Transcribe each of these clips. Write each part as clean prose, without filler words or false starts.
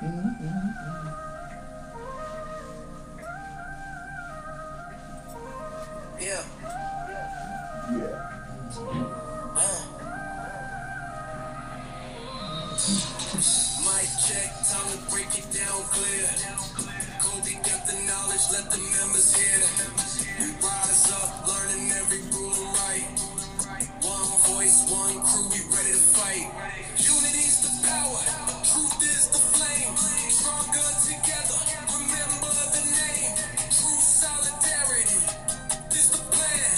Yeah. Yeah. Mic check, time to break it down clear. Kobe got the knowledge, let the members hear. We rise up, learning every rule and right. One voice, one crew, we ready to fight. Unity's the power, truth is the flame. Stronger together, remember the name. True solidarity, this the plan.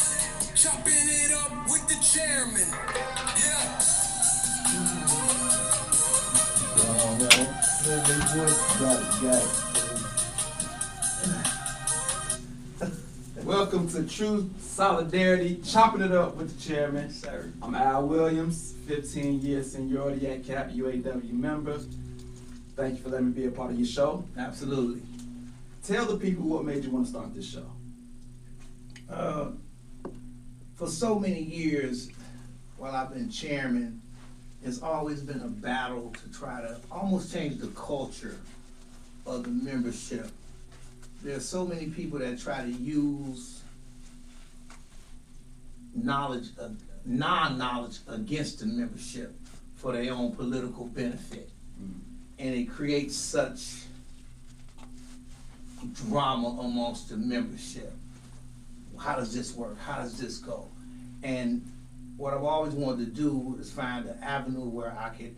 Chopping it up with the chairman. Yeah. Welcome to True Solidarity, chopping it up with the chairman. Sir. I'm Al Williams, 15 years seniority at CAP, UAW member. Thank you for letting me be a part of your show. Absolutely. Tell the people what made you want to start this show. For so many years, while I've been chairman, it's always been a battle to try to almost change the culture of the membership. There are so many people that try to use knowledge, non-knowledge against the membership for their own political benefit. And it creates such drama amongst the membership. How does this work? How does this go? And what I've always wanted to do is find an avenue where I could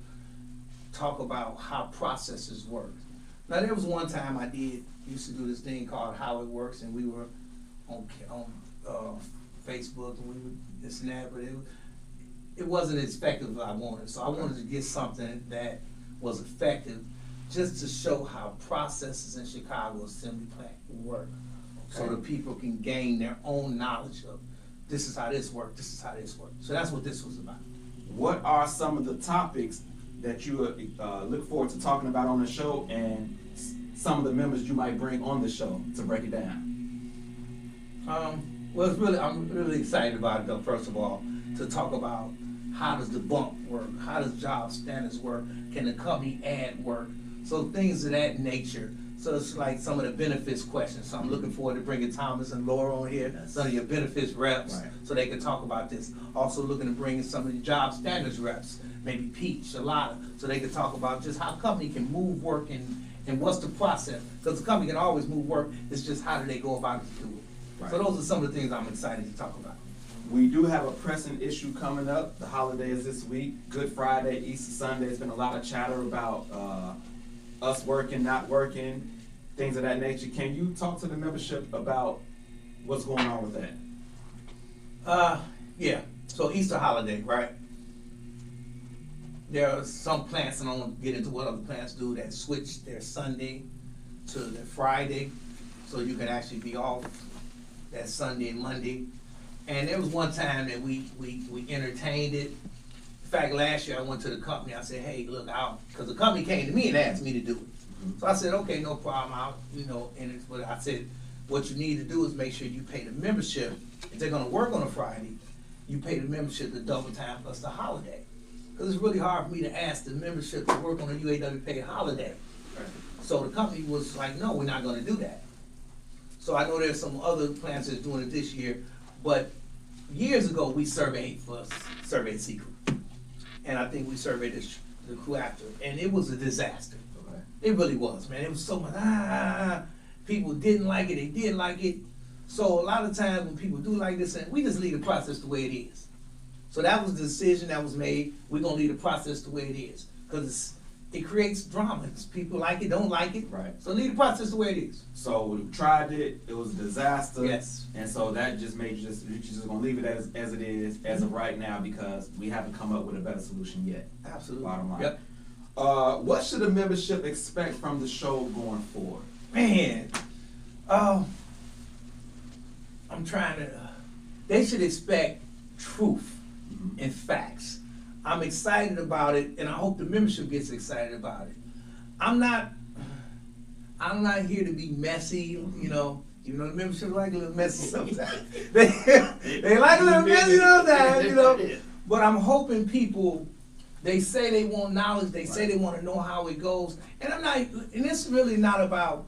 talk about how processes work. Now, there was one time I used to do this thing called How It Works, and we were on Facebook, and we would this and that, but it wasn't as effective as I wanted. So I wanted to get something that was effective just to show how processes in Chicago Assembly Plant work. So the people can gain their own knowledge of this is how this works, this is how this works. So that's what this was about. What are some of the topics that you look forward to talking about on the show, and some of the members you might bring on the show to break it down? Well, I'm really excited about it, though, first of all, to talk about how does the bump work, how does job standards work, can the company add work, so things of that nature. So it's like some of the benefits questions. So I'm looking forward to bringing Thomas and Laura on here, some of your benefits reps, so they can talk about this. Also looking to bring in some of the job standards reps, maybe Pete, Shalata, so they can talk about just how a company can move work and what's the process. Because the company can always move work, it's just how do they go about it to do it. Right. So those are some of the things I'm excited to talk about. We do have a pressing issue coming up. The holiday is this week. Good Friday, Easter Sunday. There's been a lot of chatter about us working, not working, things of that nature. Can you talk to the membership about what's going on with that? Yeah. So Easter holiday, right? There are some plants, and I won't get into what other plants do, that switch their Sunday to their Friday, so you can actually be off that Sunday and Monday. And there was one time that we entertained it. In fact, last year I went to the company. I said, "Hey, look, because the company came to me and asked me to do it." So I said, "Okay, no problem." But I said, "What you need to do is make sure you pay the membership. If they're going to work on a Friday, you pay the membership the double time plus the holiday, because it's really hard for me to ask the membership to work on a UAW paid holiday." Right. So the company was like, "No, we're not going to do that." So I know there's some other plants that's doing it this year. But years ago, we surveyed Secret, and I think we surveyed the crew after, and it was a disaster. Okay. It really was, man. It was so much, people didn't like it, they did like it. So a lot of times when people do like this, we just leave the process the way it is. So that was the decision that was made. We're gonna leave the process the way it is, because it creates drama. People like it, don't like it. Right. So leave the process the way it is. So we tried it. It was a disaster. Yes. And so that just made you're just gonna leave it as it is as of right now, because we haven't come up with a better solution yet. Absolutely. Bottom line. Yep. What should the membership expect from the show going forward? Man, I'm trying to. They should expect truth and facts. I'm excited about it, and I hope the membership gets excited about it. I'm not here to be messy, you know. Even though the membership like a little messy sometimes. they like a little messy sometimes, you know. But I'm hoping people They say they want knowledge. They say they want to know how it goes. And and it's really not about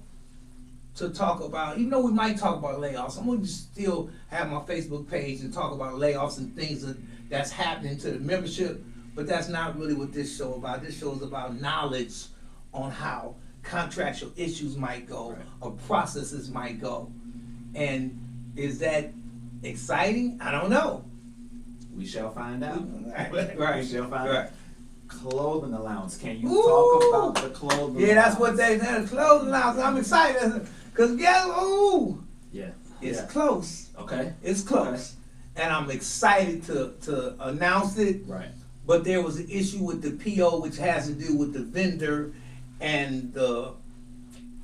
to talk about, even though we might talk about layoffs, I'm going to still have my Facebook page and talk about layoffs and things that's happening to the membership, but that's not really what this show is about. This show is about knowledge on how contractual issues might go, or processes might go. And is that exciting? I don't know. We shall find out. Right. We shall find out. Clothing allowance. Can you Ooh. talk about the clothing allowance? That's what they said, clothing allowance. I'm excited. Because Yeah. it's close. Okay. It's close. Okay. And I'm excited to announce it. Right. But there was an issue with the PO, which has to do with the vendor and the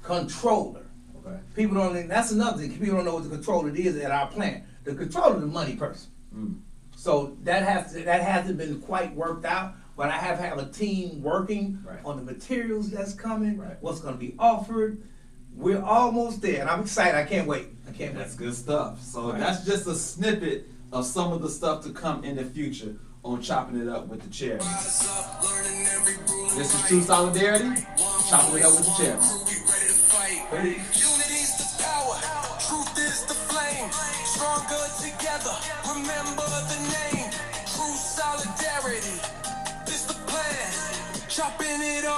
controller. Okay. People don't, that's another thing. People don't know what the controller is at our plant. The controller is the money person. Mm. So that hasn't been quite worked out. But I have a team working on the materials that's coming, what's going to be offered. We're almost there, and I'm excited. I can't wait. That's good stuff. So that's just a snippet of some of the stuff to come in the future on Chopping It Up with the Chairman. This is True Solidarity, Chopping It Up with the Chairman. Unity's the power, truth is the flame. Stronger together, remember the name. True solidarity, this the plan. Chopping it up.